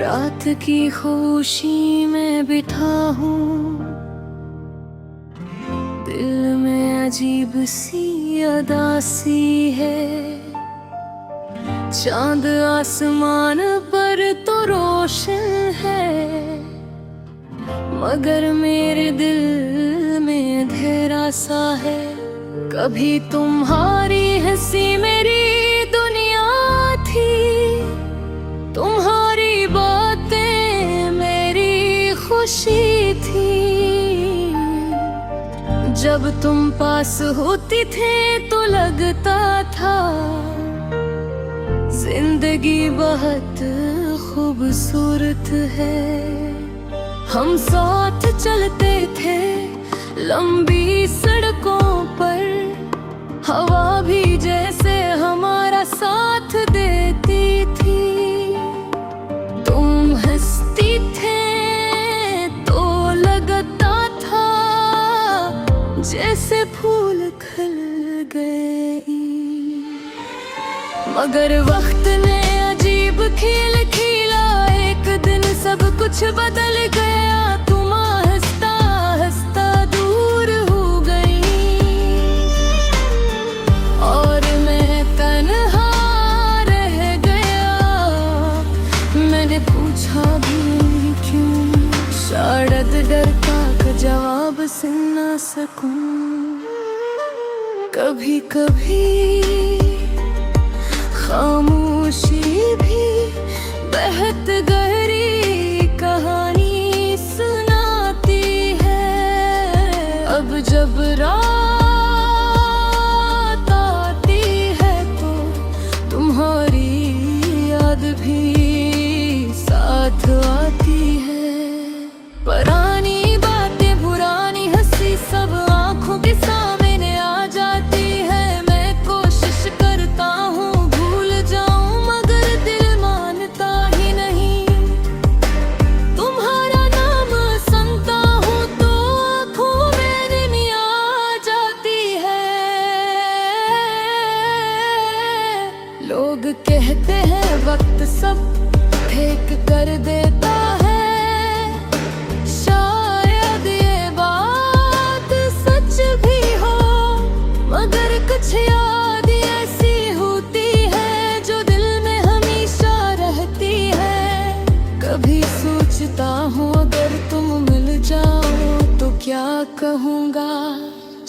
रात की खुशी में बिठा हूँ, दिल में अजीब सी अदासी है। चांद आसमान पर तो रोशन है, मगर मेरे दिल में अंधेरा सा है। कभी तुम्हारी हंसी मेरी दुनिया थी, तुम्हारी बातें मेरी खुशी थी। जब तुम पास होती थे तो लगता था जिंदगी बहुत खूबसूरत है। हम साथ चलते थे लंबी सड़कों पर, हवा भी जैसे हमारा साथ देती थी। तुम हंसती थे तो लगता था जैसे फूल खिल गए, मगर वक्त ने अजीब खेल खेला। एक दिन सब कुछ बदल गया, तुम हंसता हंसता दूर हो गई और मैं तन्हा रह गया। मैंने पूछा भी क्यों, शायद डर का जवाब सुन ना सकूं। कभी कभी खामोशी भी बेहद गहरी कहानी सुनाती है। अब जब रात आती है तो तुम्हारी याद भी साथ आती है। पुरानी बातें पुरानी हंसी सब आंखों के सामने आ जाती है। मैं कोशिश करता हूँ कहते हैं वक्त सब फेंक कर देता है, शायद ये बात सच भी हो। मगर कुछ याद ऐसी होती है जो दिल में हमेशा रहती है। कभी सोचता हूँ अगर तुम मिल जाओ तो क्या कहूँगा,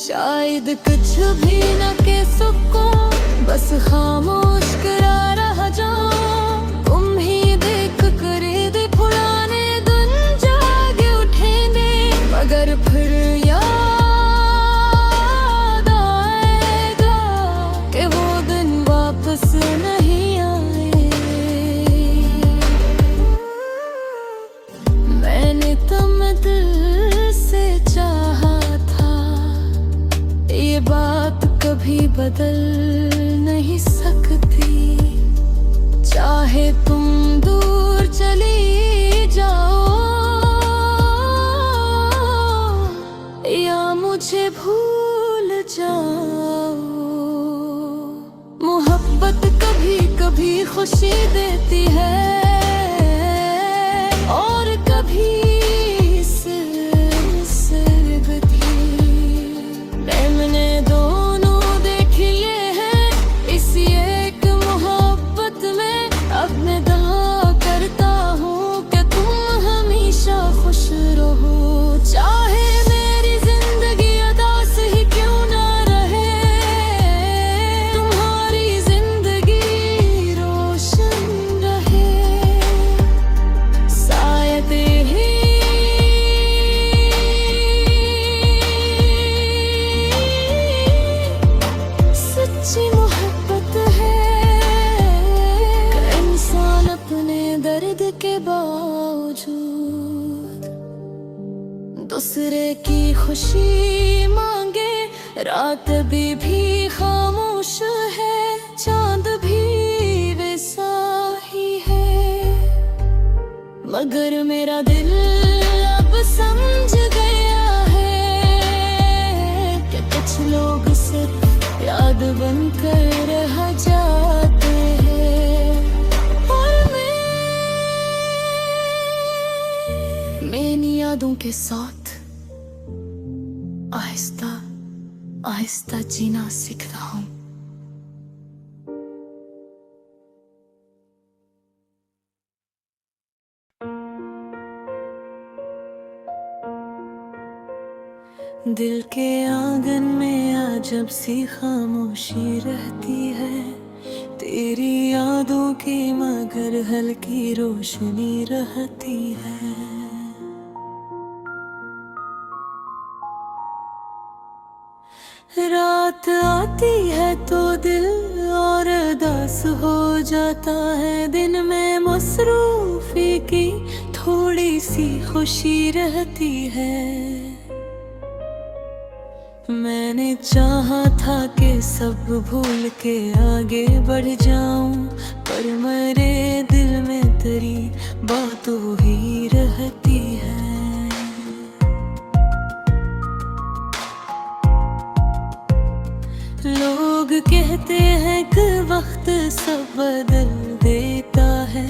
शायद कुछ भी न कह सकूं, बस खामोश करा रह जाऊं। तुम ही देख कर दे पुराने दिन जागे उठेंगे, मगर फिर याद आएगा कि वो दिन वापस नहीं आए। मैंने तुम्हें दिल से चाहा था, ये बात कभी बदल नहीं सकती। चाहे तुम दूर चली जाओ या मुझे भूल जाओ, मोहब्बत कभी कभी खुशी देती है और कभी सिर्फ मैंने दोनों देख लिए हैं इसी एक मोहब्बत में। अब मैं दुआ करता हूँ कि तुम हमेशा खुश रहो, चाहे मेरी जिंदगी उदास ही क्यों ना रहे। तुम्हारी जिंदगी रोशन रहे, शायद ही सच्ची मोहब्बत है कि इंसान अपने दर्द के बावजूद दूसरे की खुशी मांगे। रात भी खामोश है, चांद भी वैसा ही है, मगर मेरा दिल अब समझ गया है कि कुछ लोग सिर्फ याद बनकर रह जाते हैं और मैं मैं इन यादों के साथ आहिस्ता आहिस्ता जीना सीख रहा हूँ। दिल के आंगन में अजब सी खामोशी रहती है, तेरी यादों की मगर हल्की रोशनी रहती है। रात आती है तो दिल और उदास हो जाता है, दिन में मसरूफी की थोड़ी सी खुशी रहती है। मैंने चाहा था कि सब भूल के आगे बढ़ जाऊं, पर मेरे दिल में तेरी बातों ही रहती है। लोग कहते हैं कि वक्त सब बदल देता है,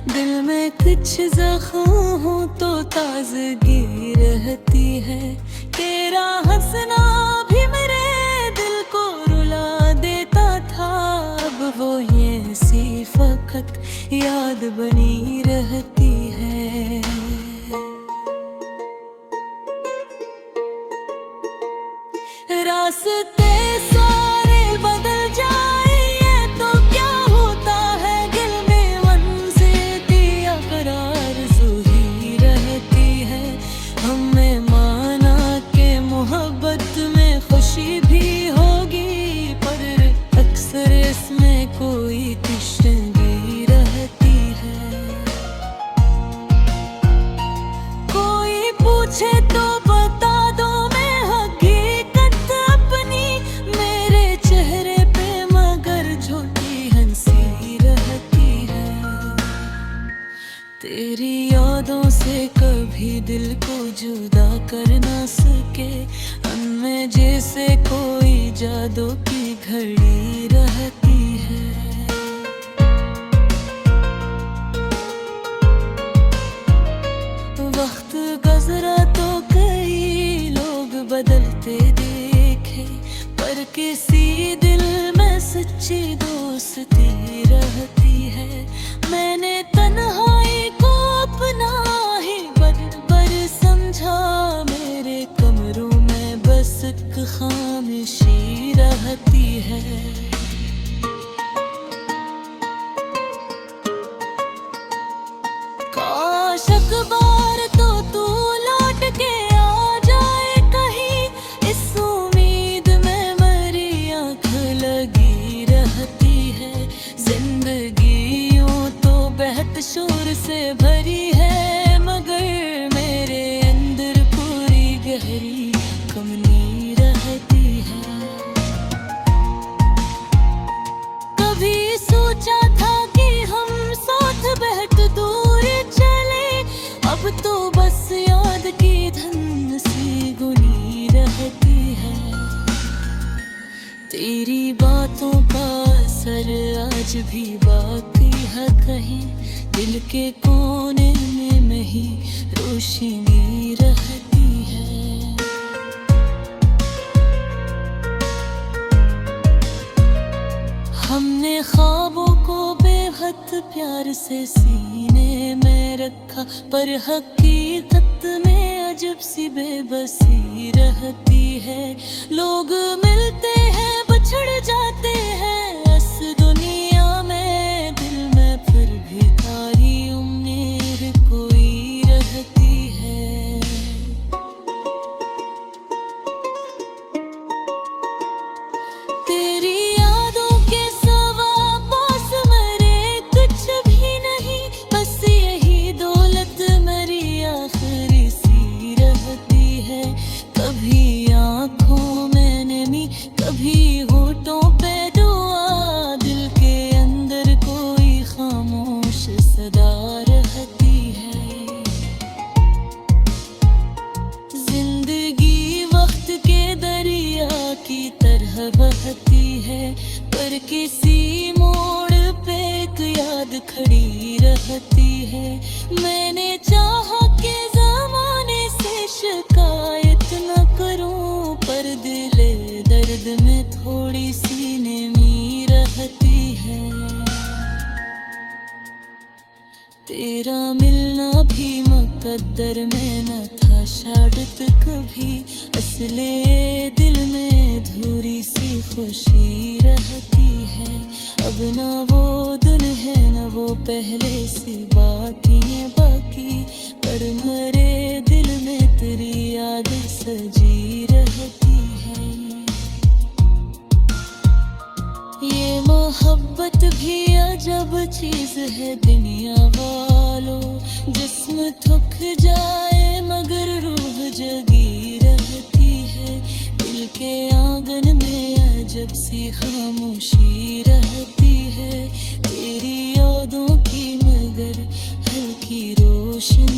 दिल में कुछ जख्म हो तो ताजगी रहती है। तेरा हंसना भी मेरे दिल को रुला देता था, अब वो ये सी फकत याद बनी रहती है। रास्ते सारे बदल जाए ये तो क्या होता है, दिल में मंज़िल दिया करार ही रहती है। हमने माना कि मोहब्बत में खुशी भी होगी, पर अक्सर इसमें कोई तशवीर रहती है। कोई पूछे तो बता दो मैं हकीकत अपनी, मेरे चेहरे पे मगर झूठी हंसी रहती है। तेरी यादों से कभी दिल को जुदा कर ना सके, उनमें जैसे कोई जादू की घड़ी रहती है। वक्त गुजरा तो कई लोग बदलते देखे, पर किसी दिल में सच्ची दोस्ती रहती है। मैंने तन्हाई को अपना ही बराबर समझा, मेरे कमरों में बस एक खामोशी रहती है। काश अखबार तो तू लौट के आ जाए कहीं, इस उम्मीद में मेरी आँख लगी रहती है। जिंदगी यूं तो बहत शोर से भरी है, मगर मेरे अंदर पूरी गहरी कमनी रहती है। कभी सोचा था कि हम साथ बैठ दूर चले, अब तो बस याद की धन सी गुनी रहती है। तेरी बातों का असर आज भी बाकी है कहीं, दिल के कोने में ही रोशनी रहती है। हमने ख्वाबों को बेहद प्यार से सीने में रखा, पर हकीकत में अजब सी बेबसी रहती है। लोग मिलते हैं बिछड़ जाते हैं इस दुनिया में, दिल में फिर भी तारी उम्मीद कोई रहती है। तेरी यादों के सिवा पास मेरे कुछ भी नहीं, बस यही दौलत मेरी आखिरी सी रहती है। कभी आँखों में नमी, कभी होठों पे दुआ, दिल के अंदर कोई खामोश सदा रहती है। जिंदगी वक्त के दरिया की तरह बहती है, पर किसी मोड़ पे एक याद खड़ी रहती है। मैंने चाहा कि शादत कभी, असले दिल में धूरी सी खुशी रहती है। अब ना वो दिन है ना वो पहले सी बातें बाकी, पर मेरे दिल में तेरी याद सजी रहती है। ये मोहब्बत भी अजब चीज है दुनिया वालों, जिस्म थक जाए मगर रूह जगी रहती है। दिल के आंगन में अजब सी खामोशी रहती है, तेरी यादों की मगर हल्की रोशनी